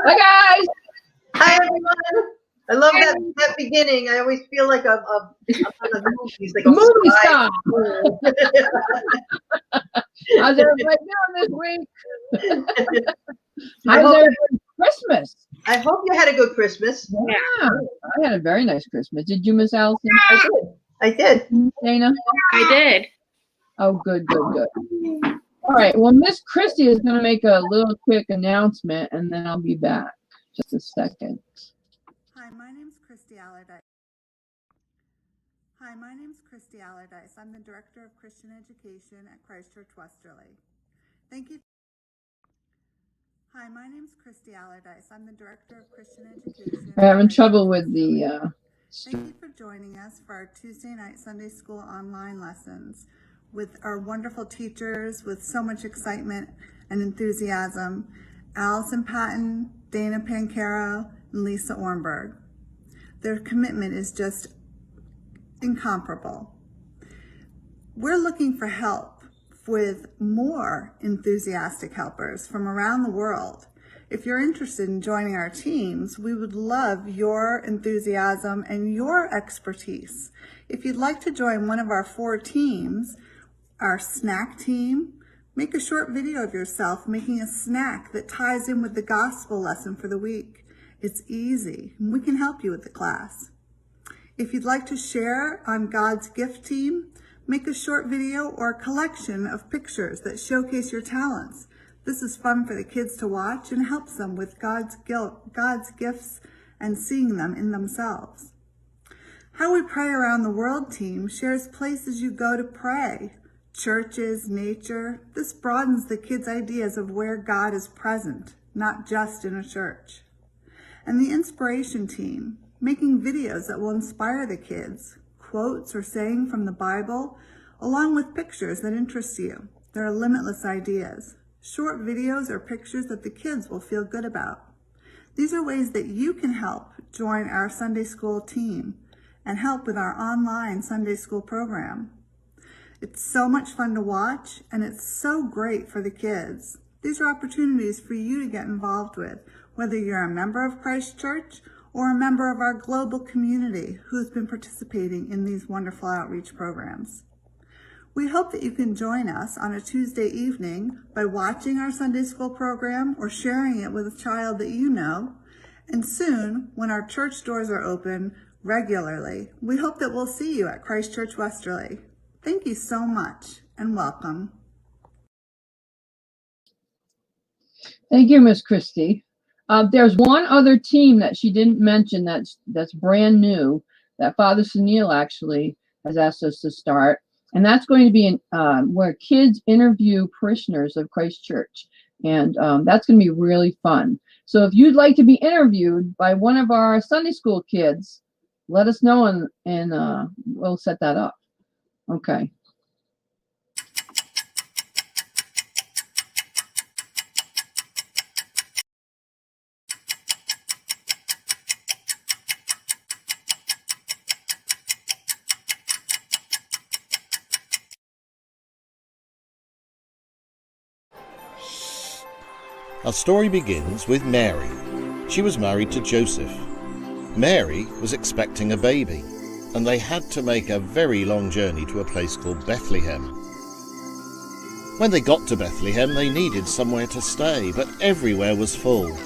Hi, guys. Hi, everyone. I love that beginning. I always feel like I'm on the movies, like a Movie star. spy. How's everybody doing this week? How's everybody's Christmas? I hope you had a good Christmas. Yeah, I had a very nice Christmas. Did you, Miss Allison? I did. Dana? I did. Oh, good. All right. Well, Miss Christie is going to make a little quick announcement, and then I'll be back. Just a second. Hi, my name's Christy Allardyce. I'm the Director of Christian Education at Christ Church Westerly. Thank you. Hi, my name's Christy Allardyce. I'm the Director of Christian Education. I'm having trouble with the... Thank you for joining us for our Tuesday night Sunday School online lessons with our wonderful teachers with so much excitement and enthusiasm, Allison Patton, Dana Pancaro, and Lisa Ornberg. Their commitment is just incomparable. We're looking for help with more enthusiastic helpers from around the world. If you're interested in joining our teams, we would love your enthusiasm and your expertise. If you'd like to join one of our 4 teams, our snack team, make a short video of yourself making a snack that ties in with the gospel lesson for the week. It's easy, and we can help you with the class. If you'd like to share on God's gift team, make a short video or a collection of pictures that showcase your talents. This is fun for the kids to watch and helps them with God's gifts and seeing them in themselves. How We Pray Around the World team shares places you go to pray, churches, nature. This broadens the kids' ideas of where God is present, not just in a church. And the Inspiration team, making videos that will inspire the kids, quotes or saying from the Bible, along with pictures that interest you. There are limitless ideas. Short videos or pictures that the kids will feel good about. These are ways that you can help join our Sunday school team and help with our online Sunday school program. It's so much fun to watch, and it's so great for the kids. These are opportunities for you to get involved with, whether you're a member of Christ Church or a member of our global community who's been participating in these wonderful outreach programs. We hope that you can join us on a Tuesday evening by watching our Sunday school program or sharing it with a child that you know. And soon, when our church doors are open regularly, we hope that we'll see you at Christ Church Westerly. Thank you so much and welcome. Thank you, Miss Christie. There's one other team that she didn't mention that's brand new that Father Sunil actually has asked us to start. And that's going to be where kids interview parishioners of Christ Church. And that's going to be really fun. So if you'd like to be interviewed by one of our Sunday school kids, let us know and we'll set that up. Okay. Our story begins with Mary. She was married to Joseph. Mary was expecting a baby, and they had to make a very long journey to a place called Bethlehem. When they got to Bethlehem, they needed somewhere to stay, but everywhere was full.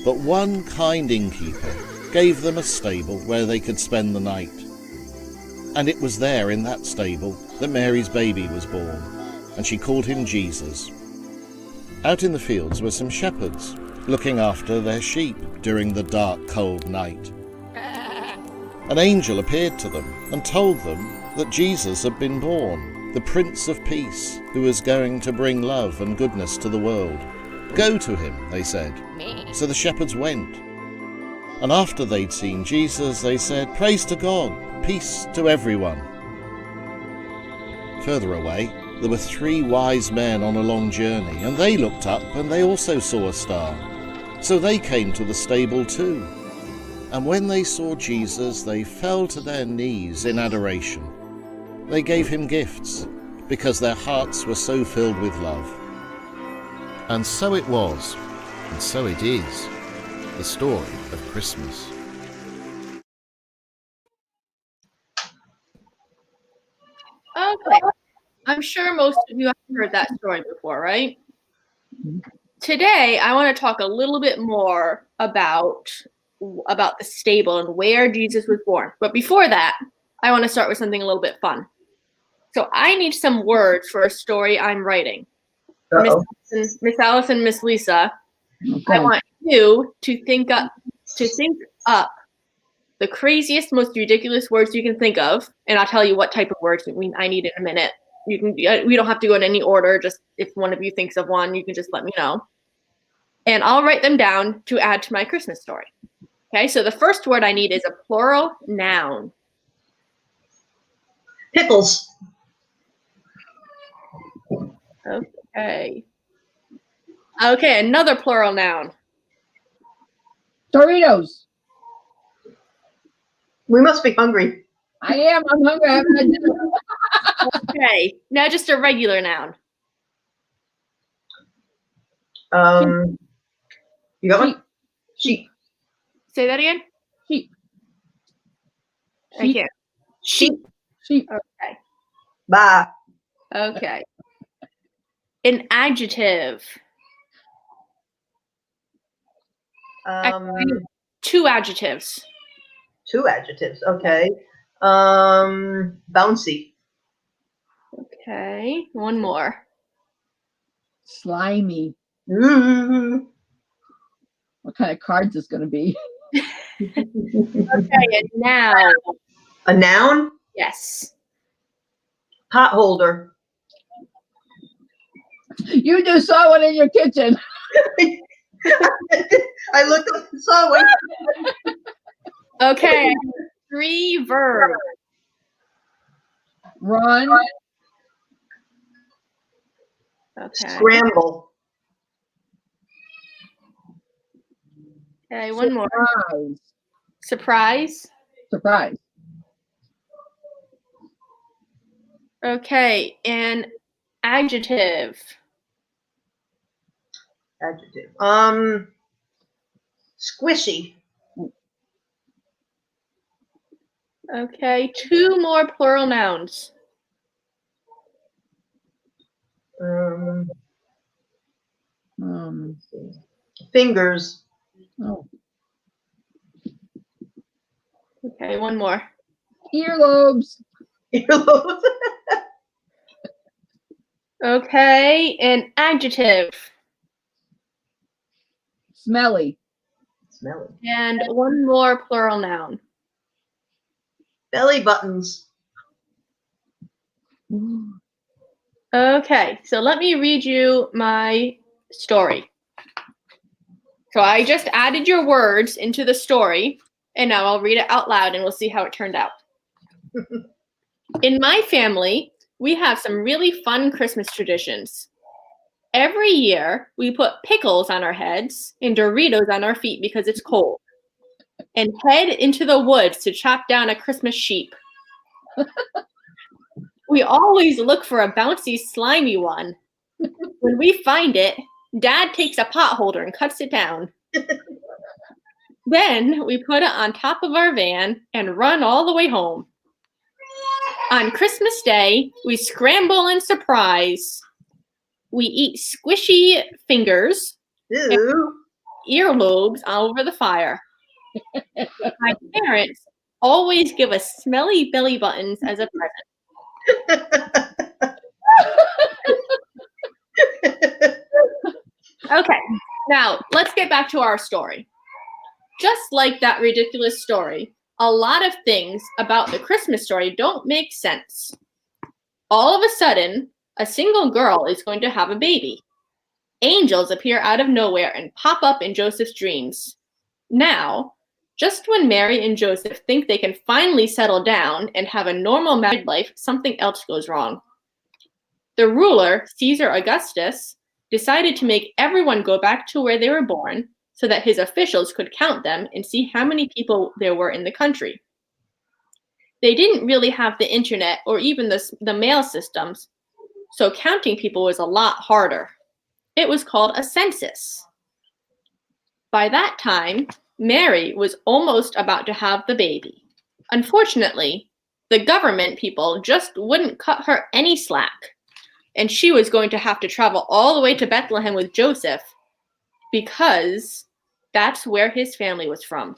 But one kind innkeeper gave them a stable where they could spend the night. And it was there in that stable that Mary's baby was born, and she called him Jesus. Out in the fields were some shepherds, looking after their sheep during the dark, cold night. An angel appeared to them and told them that Jesus had been born, the Prince of Peace, who was going to bring love and goodness to the world. Go to him, they said. So the shepherds went. And after they'd seen Jesus, they said, "Praise to God, peace to everyone." Further away, there were 3 wise men on a long journey, and they looked up and they also saw a star. So they came to the stable too. And when they saw Jesus, they fell to their knees in adoration. They gave him gifts, because their hearts were so filled with love. And so it was, and so it is, the story of Christmas. Okay. I'm sure most of you have heard that story before, right? Today, I want to talk a little bit more about the stable and where Jesus was born. But before that, I want to start with something a little bit fun. So I need some words for a story I'm writing. Uh-oh. Miss Allison, Miss Lisa, Okay. I want you to think up the craziest, most ridiculous words you can think of, and I'll tell you what type of words I need in a minute. We don't have to go in any order. Just if one of you thinks of one, you can just let me know. And I'll write them down to add to my Christmas story. Okay, so the first word I need is a plural noun. Pickles. Okay. Okay, another plural noun. Doritos. We must be hungry. I am. I'm hungry. I haven't had dinner. Okay, now just a regular noun. You got one? Sheep. Say that again? Sheep. I can't. Sheep. Sheep. Okay. Bye. Okay. An adjective. Two adjectives. Two adjectives. Okay. Bouncy. Okay, one more. Slimy. Mm. What kind of cards is going to be? Okay, and now, A noun? yes. Pot holder. You just saw one in your kitchen. I looked up and saw one. Okay, 3 verbs. Run. Okay. Scramble. Okay, one more. Surprise. Surprise. Surprise. Okay, an adjective. Adjective. Squishy. Okay, 2 more plural nouns. Fingers. Oh. Okay, one more. Earlobes. Earlobes. Okay, an adjective. Smelly. Smelly. And one more plural noun. Belly buttons. Okay, so let me read you my story. So I just added your words into the story, and now I'll read it out loud and we'll see how it turned out. In my family, we have some really fun Christmas traditions. Every year, we put pickles on our heads and Doritos on our feet because it's cold, and head into the woods to chop down a Christmas sheep. We always look for a bouncy, slimy one. When we find it, Dad takes a pot holder and cuts it down. Then we put it on top of our van and run all the way home. On Christmas Day, we scramble and surprise. We eat squishy fingers, Ew. earlobes all over the fire. My parents always give us smelly belly buttons as a present. Okay, now let's get back to our story. Just like that ridiculous story, a lot of things about the Christmas story don't make sense. All of a sudden, a single girl is going to have a baby. Angels appear out of nowhere and pop up in Joseph's dreams. Now, just when Mary and Joseph think they can finally settle down and have a normal married life, something else goes wrong. The ruler, Caesar Augustus, decided to make everyone go back to where they were born so that his officials could count them and see how many people there were in the country. They didn't really have the internet or even the mail systems, so counting people was a lot harder. It was called a census. By that time, Mary was almost about to have the baby. Unfortunately, the government people just wouldn't cut her any slack, and she was going to have to travel all the way to Bethlehem with Joseph because that's where his family was from.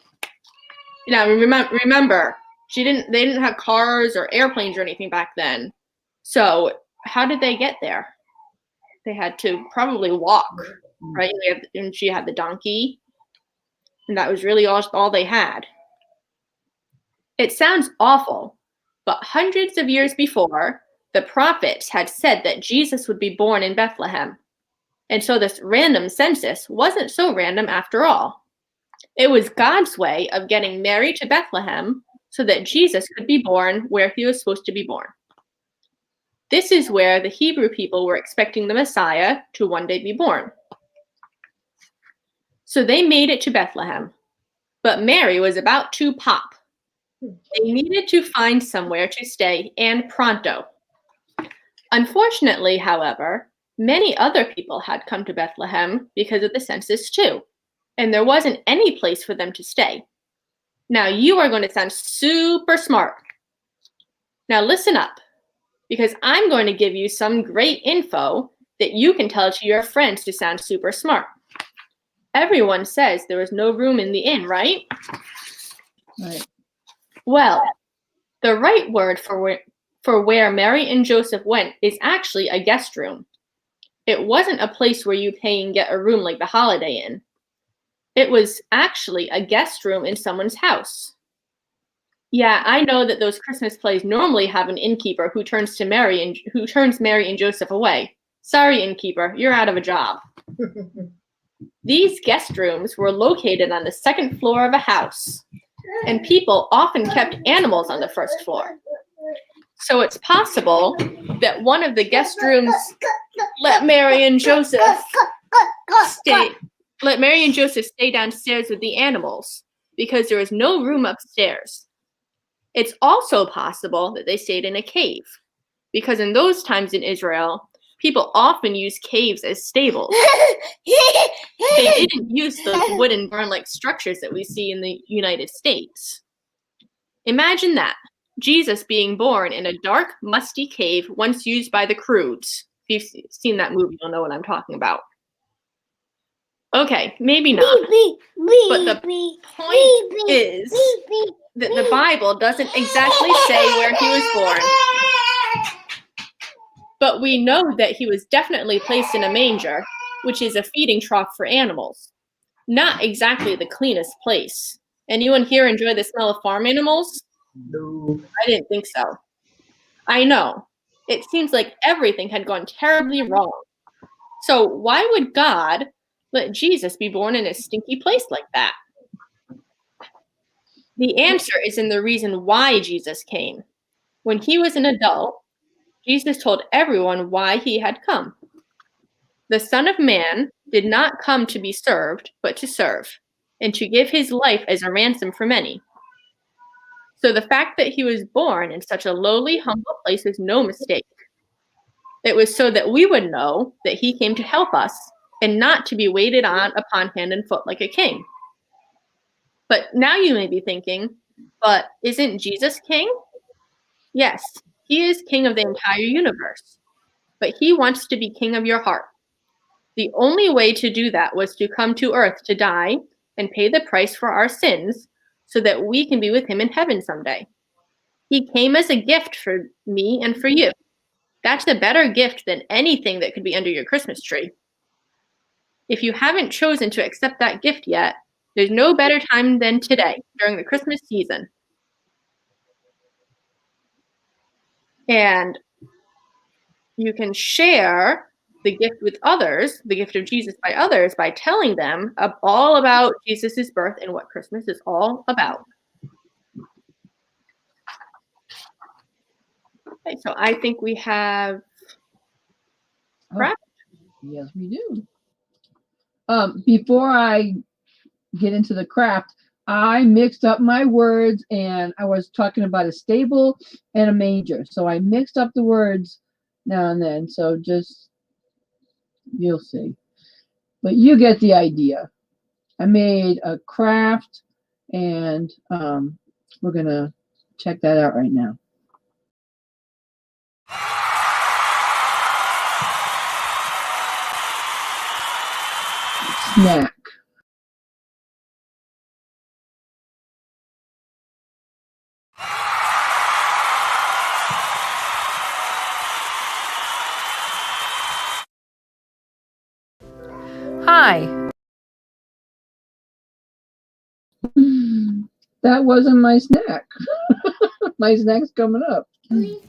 Now, remember, they didn't have cars or airplanes or anything back then. So how did they get there? They had to probably walk, right? And she had the donkey, and that was really all they had. It sounds awful, but hundreds of years before, the prophets had said that Jesus would be born in Bethlehem. And so this random census wasn't so random after all. It was God's way of getting Mary to Bethlehem so that Jesus could be born where he was supposed to be born. This is where the Hebrew people were expecting the Messiah to one day be born. So they made it to Bethlehem, but Mary was about to pop. They needed to find somewhere to stay, and pronto. Unfortunately, however, many other people had come to Bethlehem because of the census too, and there wasn't any place for them to stay. Now you are going to sound super smart. Now listen up, because I'm going to give you some great info that you can tell to your friends to sound super smart. Everyone says there was no room in the inn, right? Right. Well, the right word for where Mary and Joseph went is actually a guest room. It wasn't a place where you pay and get a room like the Holiday Inn. It was actually a guest room in someone's house. Yeah, I know that those Christmas plays normally have an innkeeper who turns Mary and Joseph away. Sorry, innkeeper, you're out of a job. These guest rooms were located on the second floor of a house, and people often kept animals on the first floor. So it's possible that one of the guest rooms let Mary and Joseph stay downstairs with the animals because there was no room upstairs. It's also possible that they stayed in a cave because in those times in Israel, people often used caves as stables. They didn't use those wooden barn-like structures that we see in the United States. Imagine that, Jesus being born in a dark, musty cave once used by the Croods. If you've seen that movie, you'll know what I'm talking about. Okay, maybe not. But the point is that the Bible doesn't exactly say where he was born. But we know that he was definitely placed in a manger, which is a feeding trough for animals. Not exactly the cleanest place. Anyone here enjoy the smell of farm animals? No. I didn't think so. I know. It seems like everything had gone terribly wrong. So why would God let Jesus be born in a stinky place like that? The answer is in the reason why Jesus came. When he was an adult, Jesus told everyone why he had come. The Son of Man did not come to be served, but to serve, and to give his life as a ransom for many. So the fact that he was born in such a lowly, humble place is no mistake. It was so that we would know that he came to help us and not to be waited on upon hand and foot like a king. But now you may be thinking, but isn't Jesus king? Yes, he is king of the entire universe, but he wants to be king of your heart. The only way to do that was to come to earth to die and pay the price for our sins so that we can be with him in heaven someday. He came as a gift for me and for you. That's a better gift than anything that could be under your Christmas tree. If you haven't chosen to accept that gift yet, there's no better time than today, during the Christmas season. And you can share the gift with others, the gift of Jesus by others, by telling them all about Jesus' birth and what Christmas is all about. Okay, so I think we have craft. Yes, we do. Before I get into the craft, I mixed up my words and I was talking about a stable and a manger. So I mixed up the words now and then. So just, you'll see. But you get the idea. I made a craft, and we're going to check that out right now. Snack. Hi. That wasn't my snack. My snack's coming up.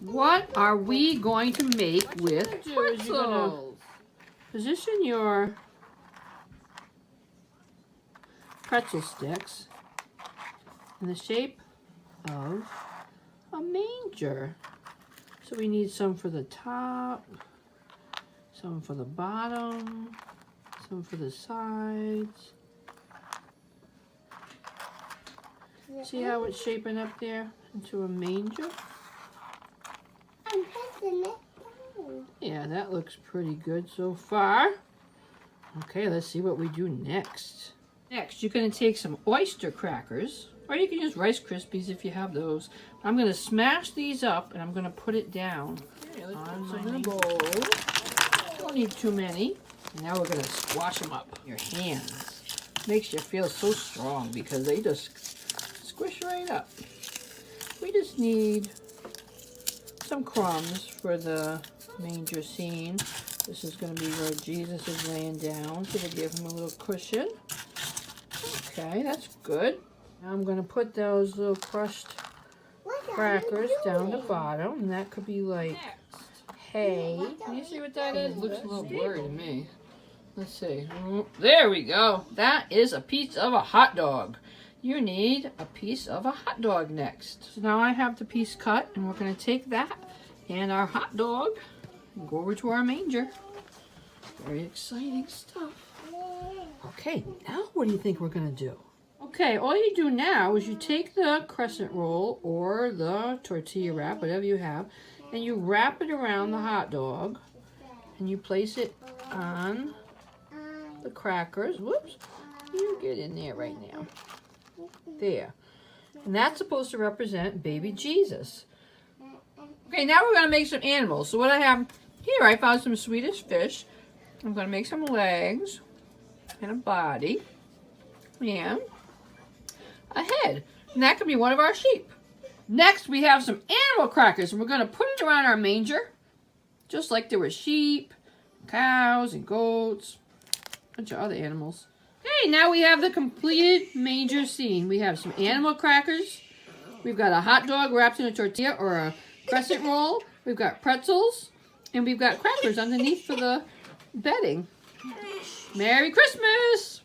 What are we going to make with pretzels? Position your pretzel sticks in the shape of a manger. So we need some for the top, some for the bottom, some for the sides. See how it's shaping up there into a manger? I'm pressing it down. Yeah, that looks pretty good so far. Okay, let's see what we do next. Next, you're going to take some oyster crackers, or you can use Rice Krispies if you have those. I'm going to smash these up, and I'm going to put it down on my bowl. Don't need too many. And now we're going to squash them up in your hands. Makes you feel so strong because they just squish right up. We just need some crumbs for the manger scene. This is going to be where Jesus is laying down, so we'll give him a little cushion. Okay, that's good. Now I'm going to put those little crushed crackers down the bottom, and that could be like hay. Can you see what that is? It looks a little blurry to me. Let's see. There we go. That is a piece of a hot dog. You need a piece of a hot dog next. So now I have the piece cut, and we're going to take that and our hot dog and go over to our manger. Very exciting stuff. Okay, now what do you think we're going to do? Okay, all you do now is you take the crescent roll or the tortilla wrap, whatever you have, and you wrap it around the hot dog, and you place it on the crackers. Whoops, you get in there right now. There. And that's supposed to represent baby Jesus. Okay, now we're going to make some animals. So what I have here, I found some Swedish fish. I'm going to make some legs and a body and a head. And that could be one of our sheep. Next, we have some animal crackers, and we're going to put it around our manger, just like there were sheep, cows, and goats, a bunch of other animals. Okay, now we have the completed manger scene. We have some animal crackers. We've got a hot dog wrapped in a tortilla or a crescent roll. We've got pretzels, and we've got crackers underneath for the bedding. Merry Christmas!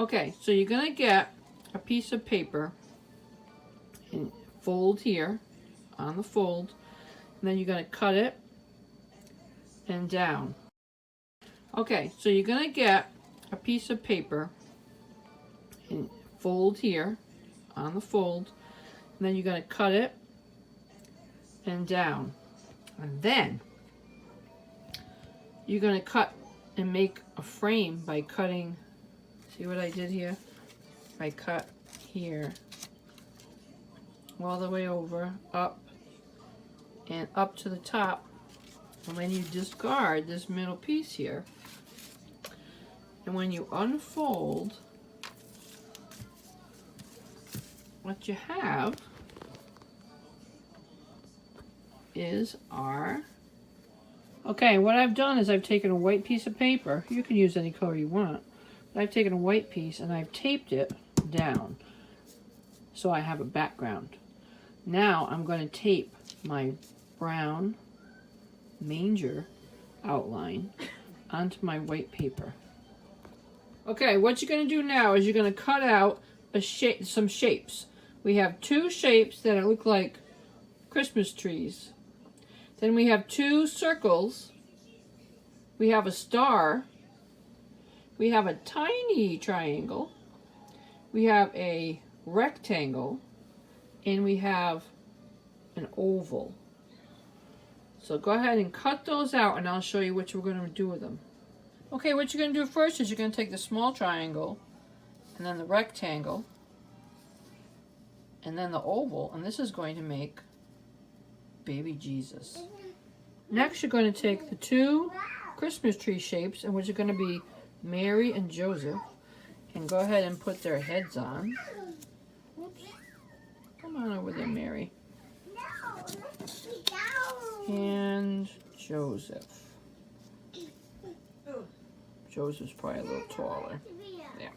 Okay, so you're going to get a piece of paper and fold here on the fold, and then you're going to cut it and down. Okay, so you're going to get a piece of paper and fold here on the fold, and then you're going to cut it and down. And then you're going to cut and make a frame by cutting. See what I did here? I cut here all the way over, up, and up to the top. And then you discard this middle piece here. And when you unfold, what you have is our... Okay, what I've done is I've taken a white piece of paper. You can use any color you want. But I've taken a white piece and I've taped it down so I have a background. Now I'm going to tape my brown manger outline onto my white paper. Okay, what you're going to do now is you're going to cut out some shapes. We have two shapes that look like Christmas trees. Then we have two circles. We have a star. We have a tiny triangle. We have a rectangle. And we have an oval. So go ahead and cut those out and I'll show you what we're going to do with them. Okay, what you're going to do first is you're going to take the small triangle and then the rectangle and then the oval, and this is going to make baby Jesus. Next you're going to take the two Christmas tree shapes, and which are going to be Mary and Joseph, and go ahead and put their heads on. Whoops. Come on over there, Mary. And Joseph. Joseph's probably a little taller. Yeah.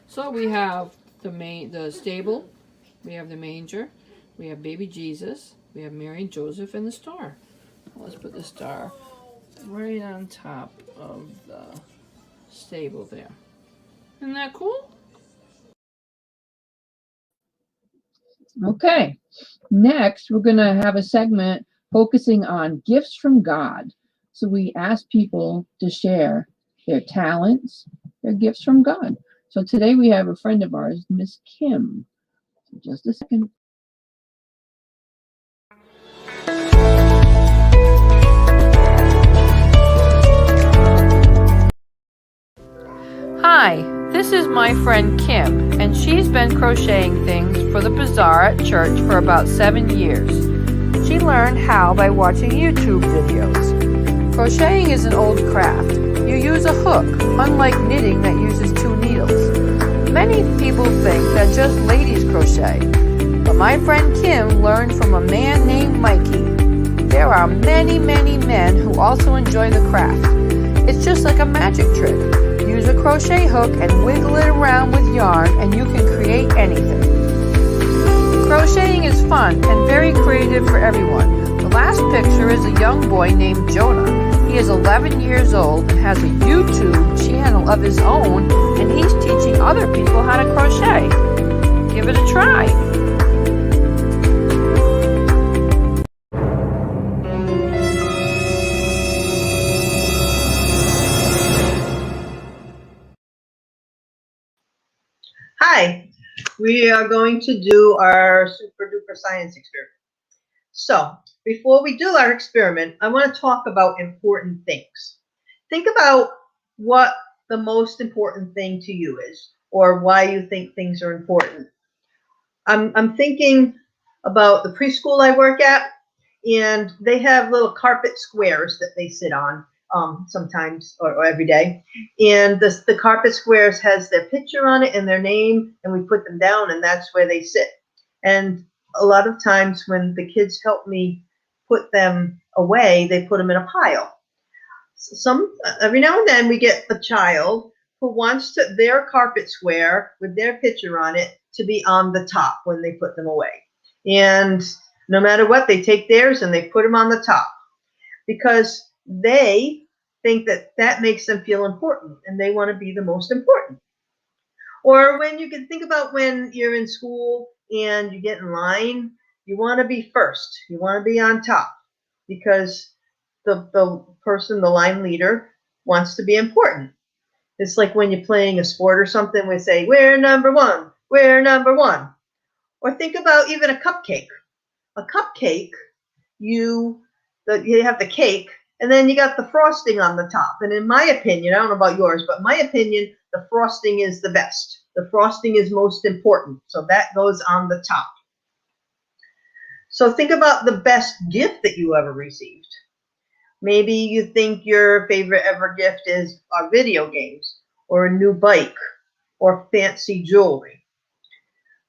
So we have the stable, we have the manger, we have baby Jesus, we have Mary and Joseph, and the star. Let's put the star right on top of the stable there. Isn't that cool? Okay, next we're going to have a segment focusing on gifts from God. So we ask people to share their talents, their gifts from God. So today we have a friend of ours, Miss Kim. Just a second. Hi, this is my friend Kim, and she's been crocheting things for the bazaar at church for about 7 years. She learned how by watching YouTube videos. Crocheting is an old craft. You use a hook, unlike knitting that uses 2 needles. Many people think that just ladies crochet, but my friend Kim learned from a man named Mikey. There are many, many men who also enjoy the craft. It's just like a magic trick. Use a crochet hook and wiggle it around with yarn and you can create anything. Crocheting is fun and very creative for everyone. The last picture is a young boy named Jonah. He is 11 years old and has a YouTube channel of his own, and he's teaching other people how to crochet. Give it a try. Hi, we are going to do our super duper science experiment. So before we do our experiment, I want to talk about important things. Think about what the most important thing to you is, or why you think things are important. I'm thinking about the preschool I work at, and they have little carpet squares that they sit on sometimes or every day. And the carpet squares has their picture on it and their name, and we put them down, and that's where they sit. And a lot of times when the kids help me put them away, they put them in a pile. Every now and then we get a child who wants their carpet square with their picture on it to be on the top when they put them away. And no matter what, they take theirs and they put them on the top because they think that that makes them feel important and they want to be the most important. Or when you can think about when you're in school and you get in line, you want to be first. You want to be on top because the person, the line leader, wants to be important. It's like when you're playing a sport or something, we say, we're number one, we're number one. Or think about even a cupcake. A cupcake, you have the cake, and then you got the frosting on the top. And in my opinion, I don't know about yours, but in my opinion, the frosting is the best. The frosting is most important. So that goes on the top. So think about the best gift that you ever received. Maybe you think your favorite ever gift is video games or a new bike or fancy jewelry.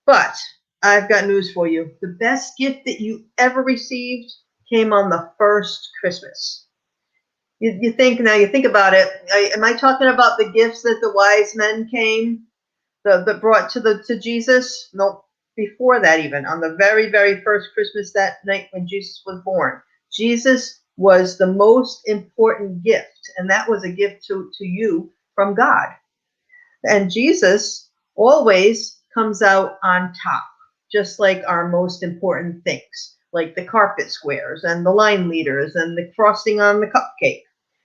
But I've got news for you. The best gift that you ever received came on the first Christmas. You think about it. Am I talking about the gifts that the wise men came, that brought to Jesus? No, before that even, on the very, very first Christmas, that night when Jesus was born. Jesus was the most important gift, and that was a gift to you from God. And Jesus always comes out on top, just like our most important things, like the carpet squares and the line leaders and the frosting on the cupcake.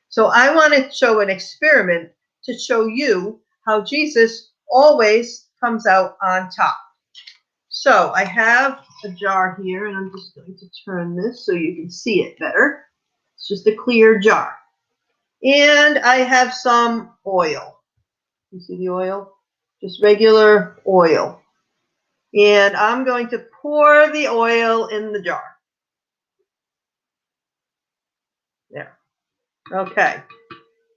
So I want to show an experiment to show you how Jesus always comes out on top. So I have a jar here, and I'm just going to turn this so you can see it better. It's just a clear jar. And I have some oil. You see the oil? Just regular oil. And I'm going to pour the oil in the jar. There. Okay.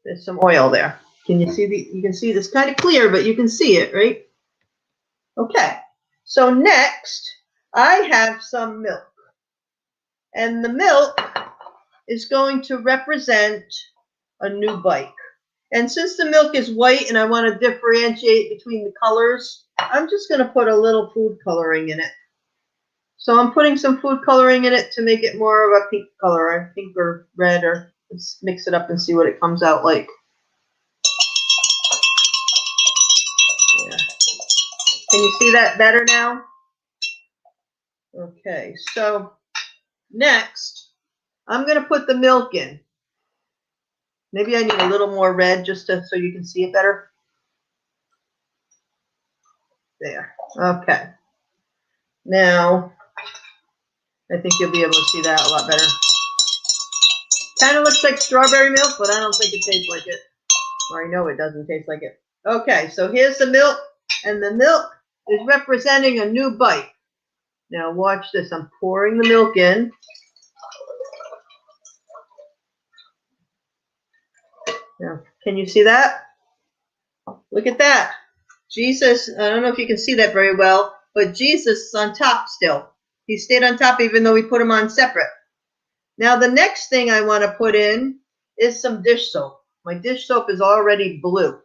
There's some oil there. Can you see you can see this kind of clear, but you can see it, right? Okay. So next, I have some milk. And the milk is going to represent a new bike. And since the milk is white and I want to differentiate between the colors, I'm just going to put a little food coloring in it. So I'm putting some food coloring in it to make it more of a pink color, pink or red, or let's mix it up and see what it comes out like. Yeah. Can you see that better now? Okay, so next, I'm going to put the milk in. Maybe I need a little more red just so you can see it better. There. Okay. Now, I think you'll be able to see that a lot better. Kind of looks like strawberry milk, but I don't think it tastes like it. Or I know it doesn't taste like it. Okay, so here's the milk, and the milk is representing a new bite. Now watch this. I'm pouring the milk in. Now, can you see that? Look at that. Jesus, I don't know if you can see that very well, but Jesus is on top still. He stayed on top even though we put him on separate. Now the next thing I want to put in is some dish soap. My dish soap is already blue.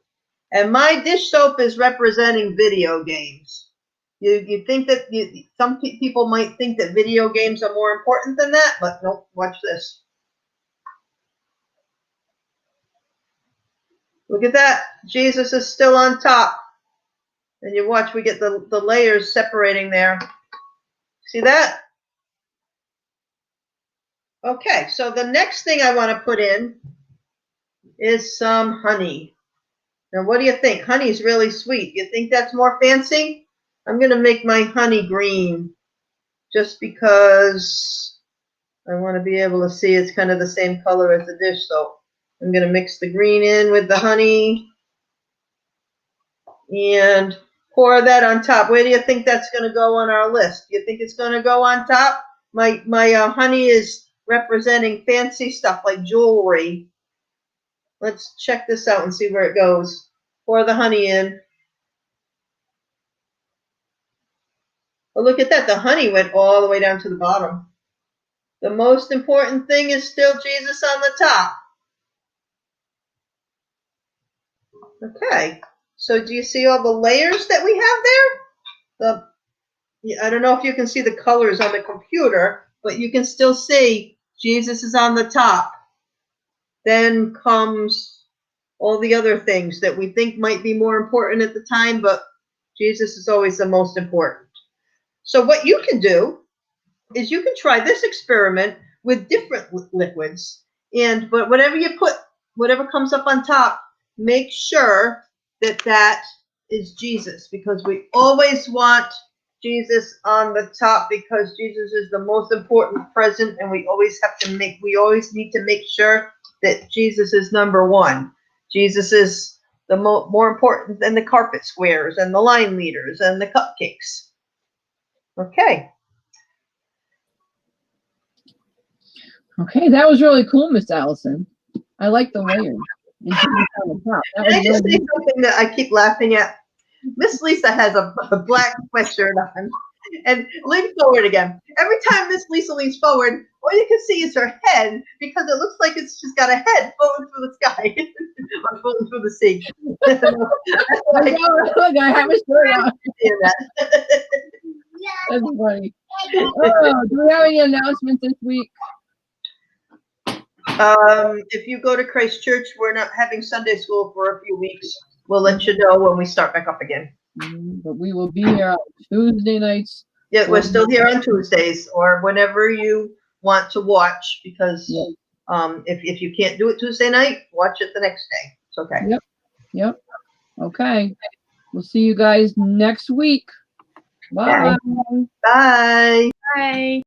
And my dish soap is representing video games. You think that some people might think that video games are more important than that, but nope, watch this. Look at that. Jesus is still on top. And you watch, we get the layers separating there. See that? Okay, so the next thing I want to put in is some honey. Now, what do you think? Honey's really sweet. You think that's more fancy? I'm going to make my honey green just because I want to be able to see it's kind of the same color as the dish soap. I'm going to mix the green in with the honey and pour that on top. Where do you think that's going to go on our list? Do you think it's going to go on top? My honey is representing fancy stuff like jewelry. Let's check this out and see where it goes. Pour the honey in. Oh, look at that. The honey went all the way down to the bottom. The most important thing is still Jesus on the top. Okay. So do you see all the layers that we have there? I don't know if you can see the colors on the computer, but you can still see Jesus is on the top. Then comes all the other things that we think might be more important at the time, but Jesus is always the most important. So what you can do is you can try this experiment with different liquids, but whatever you put, whatever comes up on top, make sure that that is Jesus, because we always want Jesus on the top because Jesus is the most important present, and we always need to make sure that Jesus is number one. Jesus is the more important than the carpet squares and the line leaders and the cupcakes. Okay. Okay, that was really cool, Miss Allison. I like the layers. And Jesus on the top. That was Can I just really say something that I keep laughing at? Miss Lisa has a black sweatshirt on. And lean forward again. Every time Miss Lisa leans forward, all you can see is her head because it looks like she's got a head floating through the sky or floating through the sea. That's what I Look, I have a shirt on. see that. That's funny. Oh, do we have any announcements this week? If you go to Christ Church, we're not having Sunday school for a few weeks. We'll let you know when we start back up again. But we will be here on Tuesday nights. Yeah, we're still here on Tuesdays or whenever you want to watch, because if you can't do it Tuesday night, watch it the next day. It's okay. Yep. Okay. We'll see you guys next week. Bye. Bye. Bye.